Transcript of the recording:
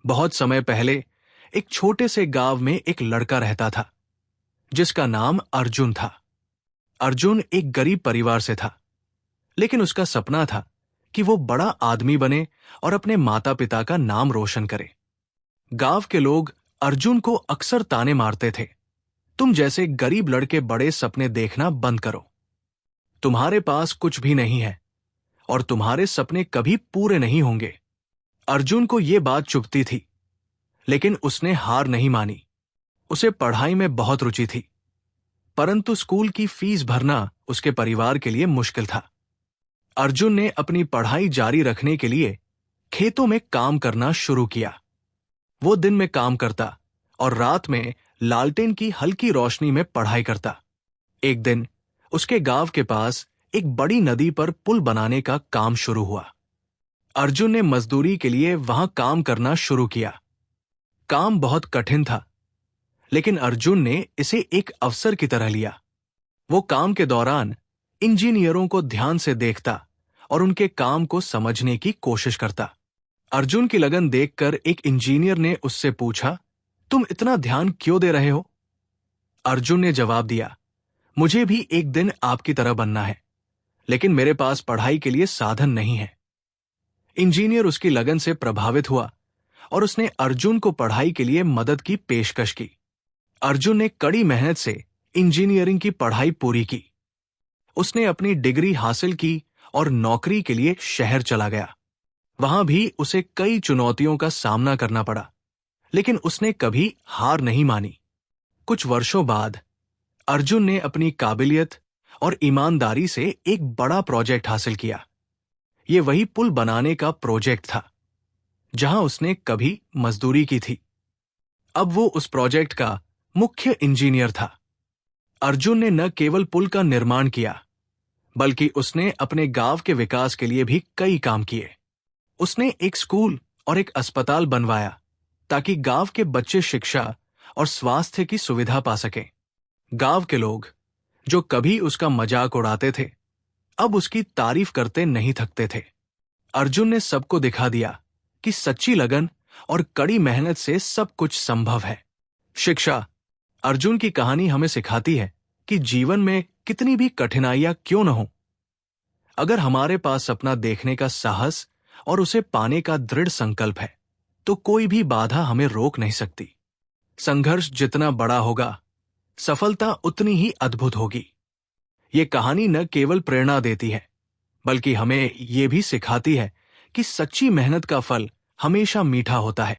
बहुत समय पहले एक छोटे से गांव में एक लड़का रहता था जिसका नाम अर्जुन था। अर्जुन एक गरीब परिवार से था, लेकिन उसका सपना था कि वो बड़ा आदमी बने और अपने माता पिता का नाम रोशन करे। गांव के लोग अर्जुन को अक्सर ताने मारते थे, तुम जैसे गरीब लड़के बड़े सपने देखना बंद करो, तुम्हारे पास कुछ भी नहीं है और तुम्हारे सपने कभी पूरे नहीं होंगे। अर्जुन को ये बात चुभती थी, लेकिन उसने हार नहीं मानी। उसे पढ़ाई में बहुत रुचि थी, परंतु स्कूल की फीस भरना उसके परिवार के लिए मुश्किल था। अर्जुन ने अपनी पढ़ाई जारी रखने के लिए खेतों में काम करना शुरू किया। वो दिन में काम करता और रात में लालटेन की हल्की रोशनी में पढ़ाई करता। एक दिन उसके गांव के पास एक बड़ी नदी पर पुल बनाने का काम शुरू हुआ। अर्जुन ने मजदूरी के लिए वहां काम करना शुरू किया। काम बहुत कठिन था, लेकिन अर्जुन ने इसे एक अवसर की तरह लिया। वो काम के दौरान इंजीनियरों को ध्यान से देखता और उनके काम को समझने की कोशिश करता। अर्जुन की लगन देखकर एक इंजीनियर ने उससे पूछा, तुम इतना ध्यान क्यों दे रहे हो? अर्जुन ने जवाब दिया, मुझे भी एक दिन आपकी तरह बनना है, लेकिन मेरे पास पढ़ाई के लिए साधन नहीं है। इंजीनियर उसकी लगन से प्रभावित हुआ और उसने अर्जुन को पढ़ाई के लिए मदद की पेशकश की। अर्जुन ने कड़ी मेहनत से इंजीनियरिंग की पढ़ाई पूरी की। उसने अपनी डिग्री हासिल की और नौकरी के लिए शहर चला गया। वहां भी उसे कई चुनौतियों का सामना करना पड़ा, लेकिन उसने कभी हार नहीं मानी। कुछ वर्षों बाद अर्जुन ने अपनी काबिलियत और ईमानदारी से एक बड़ा प्रोजेक्ट हासिल किया। ये वही पुल बनाने का प्रोजेक्ट था जहां उसने कभी मजदूरी की थी। अब वो उस प्रोजेक्ट का मुख्य इंजीनियर था। अर्जुन ने न केवल पुल का निर्माण किया, बल्कि उसने अपने गांव के विकास के लिए भी कई काम किए। उसने एक स्कूल और एक अस्पताल बनवाया ताकि गांव के बच्चे शिक्षा और स्वास्थ्य की सुविधा पा सकें। गांव के लोग, जो कभी उसका मजाक उड़ाते थे, अब उसकी तारीफ करते नहीं थकते थे। अर्जुन ने सबको दिखा दिया कि सच्ची लगन और कड़ी मेहनत से सब कुछ संभव है। शिक्षा। अर्जुन की कहानी हमें सिखाती है कि जीवन में कितनी भी कठिनाइयां क्यों न हो, अगर हमारे पास सपना देखने का साहस और उसे पाने का दृढ़ संकल्प है, तो कोई भी बाधा हमें रोक नहीं सकती। संघर्ष जितना बड़ा होगा, सफलता उतनी ही अद्भुत होगी। ये कहानी न केवल प्रेरणा देती है, बल्कि हमें ये भी सिखाती है कि सच्ची मेहनत का फल हमेशा मीठा होता है।